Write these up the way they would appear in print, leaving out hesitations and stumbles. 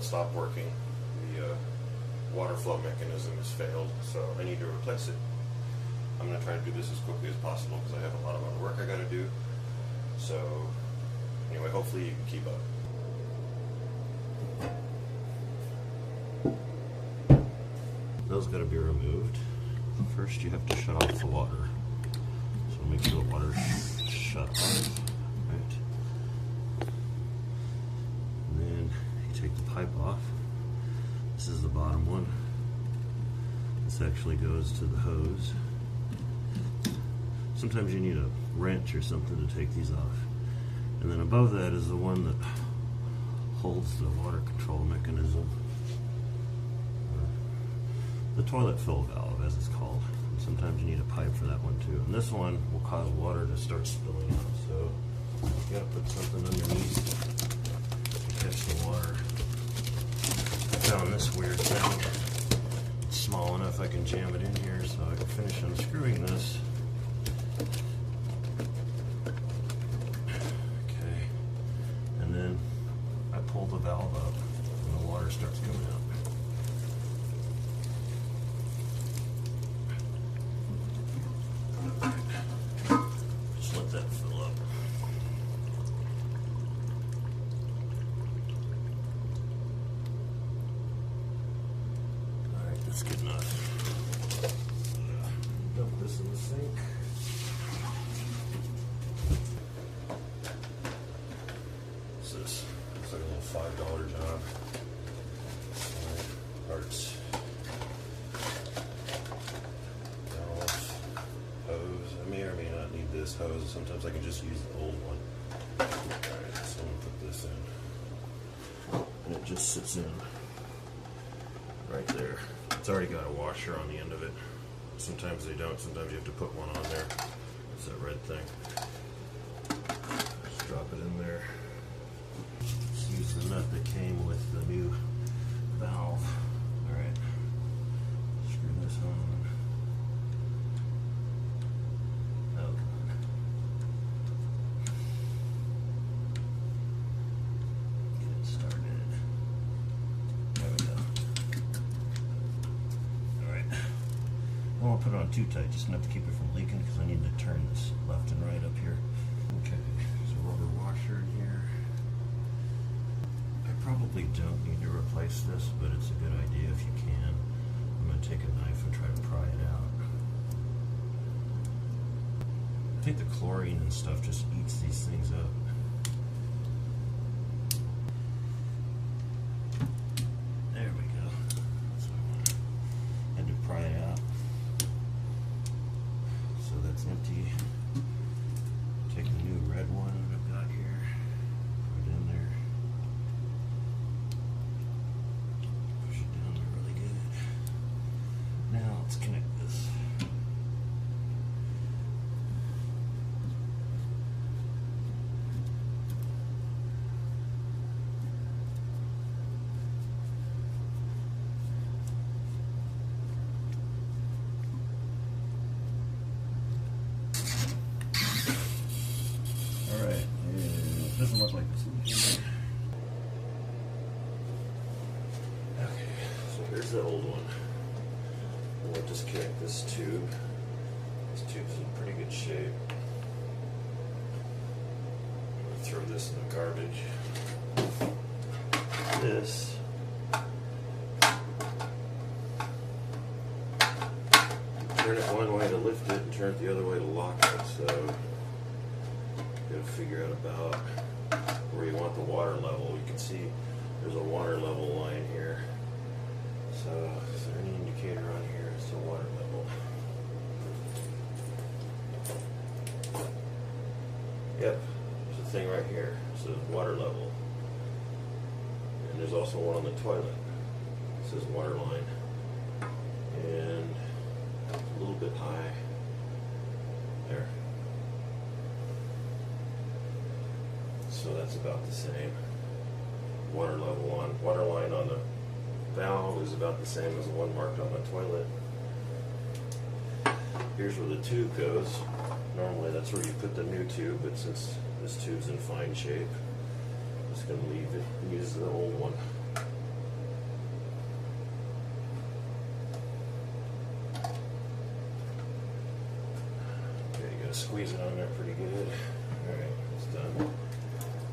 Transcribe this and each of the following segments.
stop working. The water flow mechanism has failed, so I need to replace it. I'm going to try to do this as quickly as possible because I have a lot of other work I got to do. So anyway, hopefully you can keep up. Those got to be removed. First you have to shut off the water. So make sure the water's shut off. Right. And then you take the pipe off. This is the bottom one. This actually goes to the hose. Sometimes you need a wrench or something to take these off. And then above that is the one that holds the water control mechanism. The toilet fill valve, as it's called. And sometimes you need a pipe for that one too. And this one will cause water to start spilling out. So you gotta put something underneath to catch the water. I found this weird thing. It's small enough I can jam it in here so I can finish unscrewing this. Okay. And then I pull the valve up and the water starts coming out. Just let that fill up. Alright, that's good enough. Dump this in the sink. What's this? Looks like a little $5 job. Alright, parts. Hose. I may or may not need this hose. Sometimes I can just use the old one. Alright, so I'm going to put this in. And it just sits in right there. It's already got a washer on the end of it. Sometimes they don't. Sometimes you have to put one on there. It's that red thing. Just drop it in there. Just use the nut that came with the new valve. Alright. Screw this on. I won't put it on too tight, just enough to keep it from leaking because I need to turn this left and right up here. Okay, there's a rubber washer in here. I probably don't need to replace this, but it's a good idea if you can. I'm going to take a knife and try to pry it out. I think the chlorine and stuff just eats these things up. There we go. So I had to pry it out. So that's empty. Take the new red one I've got here, put it in there. Push it down there really good. Now let's connect this. Doesn't look like this. Okay, so here's the old one. We'll just connect this tube. This tube's in pretty good shape. I'm going to throw this in the garbage. This turn it one way to lift it and turn it the other way to lock it. So you got to figure out about where you want the water level. You can see there's a water level line here. So is there any indicator on here as to water level? Yep, there's a thing right here. It says water level. And there's also one on the toilet. It says water line. And a little bit high. There. So that's about the same. Water level on, water line on the valve is about the same as the one marked on the toilet. Here's where the tube goes. Normally that's where you put the new tube, but since this tube's in fine shape, I'm just going to leave it and use the old one. squeeze it on there pretty good. Alright, it's done.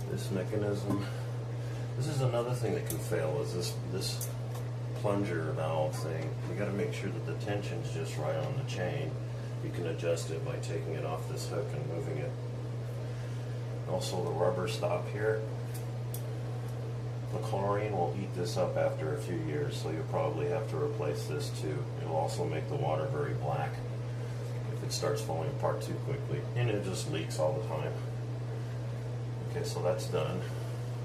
This mechanism, this is another thing that can fail, is this plunger valve thing. You got to make sure that the tension's just right on the chain. You can adjust it by taking it off this hook and moving it. Also the rubber stop here, the chlorine will eat this up after a few years, so you'll probably have to replace this too. It'll also make the water very black if it starts falling apart too quickly, and it just leaks all the time. Okay, so that's done.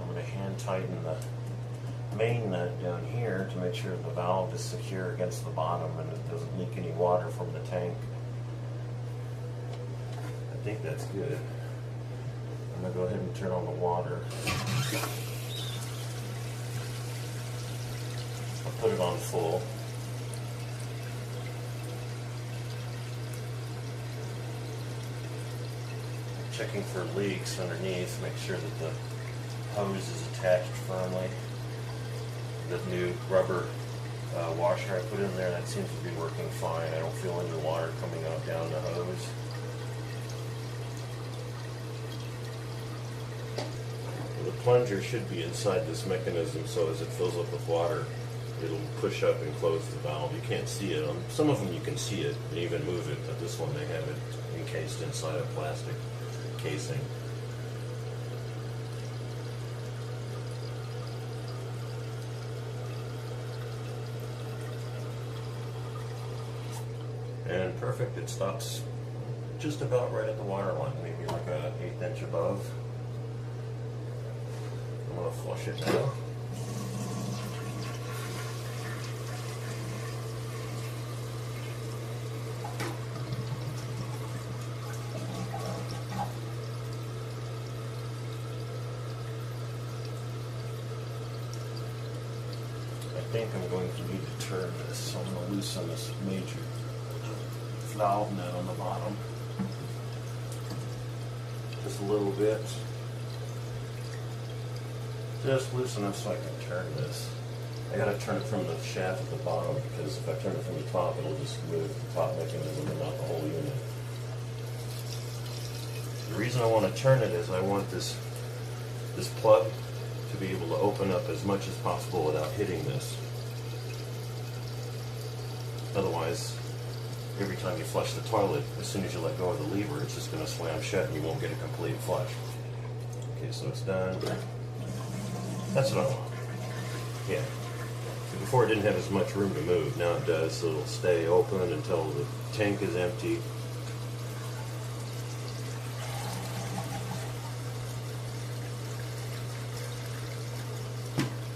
I'm going to hand tighten the main nut down here to make sure the valve is secure against the bottom and it doesn't leak any water from the tank. I think that's good. I'm going to go ahead and turn on the water. I'll put it on full. Checking for leaks underneath, make sure that the hose is attached firmly. The new rubber washer I put in there, that seems to be working fine. I don't feel any water coming out down the hose. The plunger should be inside this mechanism, so as it fills up with water, it'll push up and close the valve. You can't see it. On some of them you can see it and even move it, but this one they have it encased inside a plastic casing. And perfect, it stops just about right at the water line, maybe like an 1/8 inch above. I'm going to flush it now. I think I'm going to need to turn this, so I'm going to loosen this major valve nut on the bottom just a little bit. Just loose enough so I can turn this. I gotta turn it from the shaft at the bottom, because if I turn it from the top, it'll just move the top mechanism and not the whole unit. The reason I want to turn it is I want this plug to be able to open up as much as possible without hitting this. Otherwise, every time you flush the toilet, as soon as you let go of the lever, it's just going to slam shut and you won't get a complete flush. Okay, so it's done. That's what I want. Yeah. So before it didn't have as much room to move. Now it does, so it'll stay open until the tank is empty.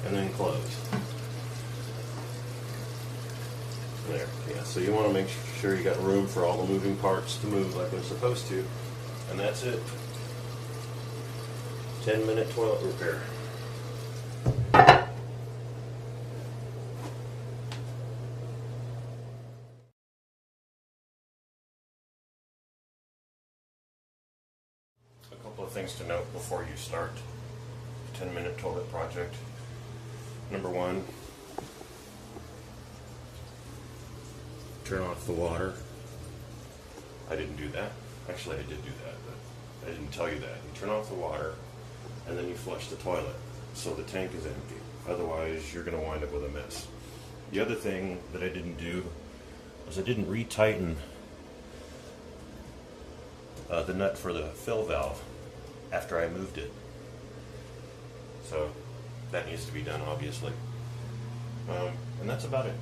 And then close. There, yeah, so you want to make sure you got room for all the moving parts to move like they're supposed to. And that's it. 10-minute toilet repair. A couple of things to note before you start a 10-minute toilet project. Number one, turn off the water. I didn't do that. Actually, I did do that, but I didn't tell you that. You turn off the water, and then you flush the toilet, so the tank is empty. Otherwise, you're going to wind up with a mess. The other thing that I didn't do was I didn't retighten the nut for the fill valve after I moved it. So that needs to be done, obviously. And that's about it.